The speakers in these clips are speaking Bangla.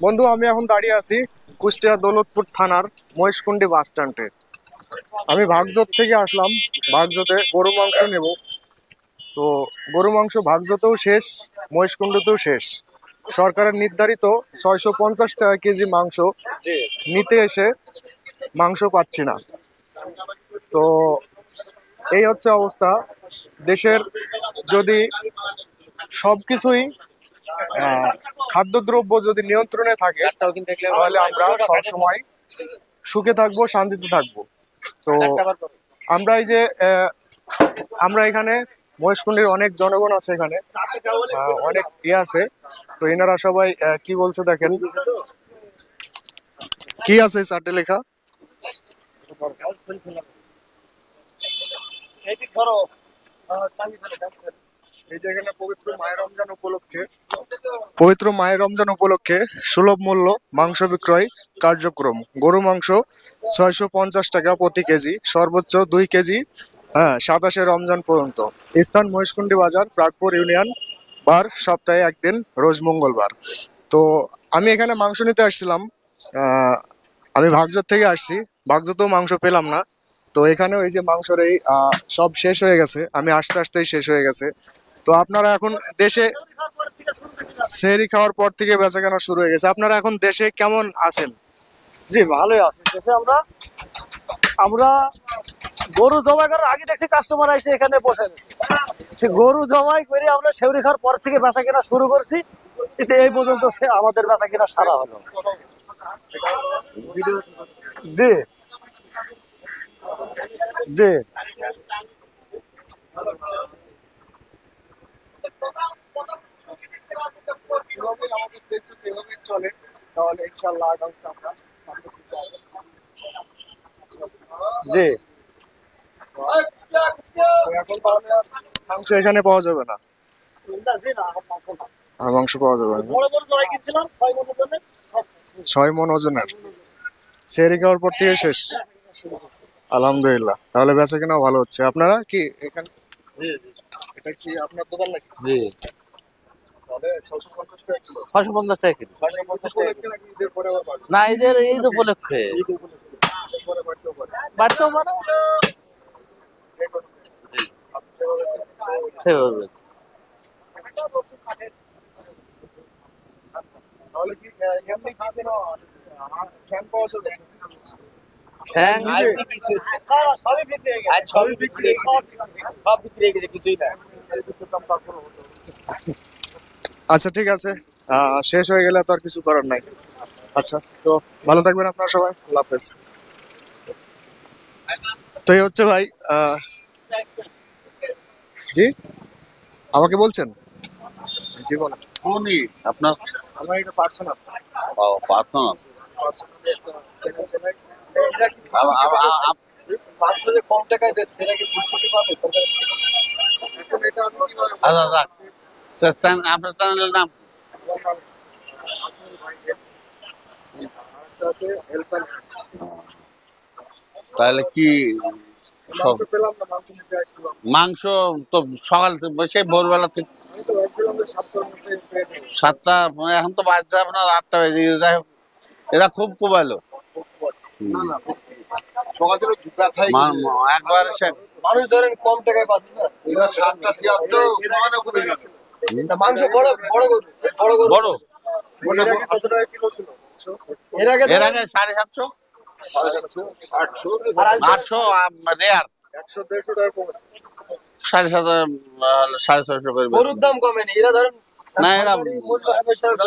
বন্ধু, আমি এখন দাঁড়িয়ে আছি কুষ্টিয়া দৌলতপুর থানার মহেশকুন্ডি বাস স্ট্যান্ডে। আমি ভাগজত থেকে আসলাম। ভাগজতে গরু মাংস নেব। তো গরু মাংস ভাগজতেও শেষ, মহেশকুন্ডতেও শেষ। সরকারের নির্ধারিত 650 টাকা কেজি মাংস নিতে এসে মাংস পাচ্ছি না। তো এই হচ্ছে অবস্থা দেশের। যদি সবকিছুই খাদ্যদ্রব্য যদি নিয়ন্ত্রণে থাকে তাহলে আমরা সবসময় সুখে থাকবো, শান্তিতে থাকবো। তো আমরা এই যে আমরা এখানে মহেশকুন্ডির অনেক জনগণ আছে, এখানে অনেক আছে। তো এনারা সবাই কি বলছে দেখেন। কি আছে চার্টে লেখা? এই যে এখানে পবিত্র মায়ের রমজান উপলক্ষে সুলভ মূল্য মাংস বিক্রয় কার্যক্রম। গরু মাংস 650 টাকা প্রতি কেজি, সর্বোচ্চ 2 কেজি। হ্যাঁ, 27শে রমজান পর্যন্ত। স্থান মহেশকুন্ডি বাজার, প্রাগপুর ইউনিয়ন। বার সপ্তাহে একদিন, রোজ মঙ্গলবার। তো আমি এখানে মাংস নিতে আসছিলাম। আমি ভাগজত থেকে আসছি। ভাগজতেও মাংস পেলাম না। তো এখানেও এই যে মাংসের এই সব শেষ হয়ে গেছে। আমি আসতে আসতেই শেষ হয়ে গেছে। তো আপনারা এখন দেশে সেহরি খাওয়ার পর থেকে বেচাকেনা শুরু হয়ে গেছে। আপনারা এখন দেশে কেমন আছেন? জি, ভালোই আছে দেশে। আমরা আমরা গরু জবাই করার আগে দেখছি কাস্টমার এসে এখানে বসে গেছে। সে গরু জবাই করে আমরা সেউরি খাওয়ার পর থেকে বেচা কেনা শুরু করছি। কিন্তু এই পর্যন্ত সে আমাদের বেচা কেনা সারা হলো। জি জি চলে তাহলে ইনশাআল্লাহ আগামীতে আমরা জি এখন তাহলে আর মাংস এখানে পাওয়া যাবে না। আর মাংস পাওয়া যাবে না। বড় বড় জবাই কিনছিলাম 6 মনের জন্য 6 মন ওজনের সেহরি খাওয়ার পর থেকে শেষ। আলহামদুলিল্লাহ, তাহলে বেচা কেনাও ভালো হচ্ছে। আপনারা কি এখানে? জি জি এটা কি আপনার দোকান নাকি? জি তাহলে 650 টাকা কিলো। 650 টাকা কিলো। 650 টাকা কিলো নাকি ঈদের পরে আবার বাড়বে? না, ঈদ উপলক্ষে ঈদ উপলক্ষে ঈদের পরে বাড়তেও পারে। বাড়তেও পারে। জি, আপনি সেভাবে সেভাবে তাহলে কি এমনি কি কোনো ক্যাম্প পাওয়া যাবে? ঠ্যাং সবই বিক্রি হয়ে গেছে। সবই বিক্রি হয়ে গেছে। সব বিক্রি হয়ে গেছে, কিছুই না। আচ্ছা, ঠিক আছে। শেষ হয়ে গেলে তো আর কিছু করার নাই। আচ্ছা, তো ভালো থাকবেন আপনারা সবাই। আল্লাহ হাফেজ। তো এই হচ্ছে ভাই। জি, আমাকে বলছেন? জি বলেন। কোনই আপনার আমার এটা পার্সোনাল। পার্সোনাল পাঁচশো যে কম টাকায় দেয় সেটা কি ফুটফুটি পাবে? আচ্ছা আপনার চ্যানেলের নাম তাহলে কি সব পেলাম না, মাংস নিতে আসছিলাম। মাংস তো সকাল থেকে সেই ভোরবেলা থেকে আমি তো ভাবছিলাম যে 7টার মধ্যে পেয়ে যাবো। 7টা, এখন তো বাজছে আপনার 8টা বেজে গেছে। যাই হোক, এরা খুব কুবাইলো না না, সকাল থেকে ব্যথাই একবার সে মানুষ ধরেন কম টাকায় পাচ্ছে না। এরা 7টা 76 সমানে কমে গেছে। মাংস বড় বড় গরু, বড় গরু। বড় এর আগে কত টাকা কিলো ছিল? এর আগে এর আগে 750, 800 800 রেয়ার 100-150 টাকা কমেছে। 750, 650 করে বেশি। গরুর দাম কমেনি। এরা ধরেন না, এরা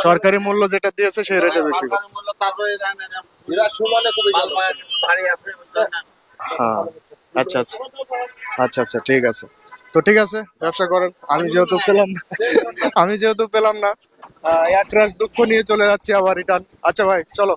সরকারি মূল্য যেটা দিয়েছে সেই রেটে বিক্রি করতেছে। তারপরে এরা সমানে কমে গেল। ভারী আছে হ্যাঁ, আচ্ছা আচ্ছা আচ্ছা আচ্ছা, ঠিক আছে। তো ঠিক আছে, ব্যবসা করেন। আমি যেহেতু পেলাম না, এক রাশ দুঃখ নিয়ে চলে যাচ্ছি আবার রিটার্ন। আচ্ছা ভাই, চলো।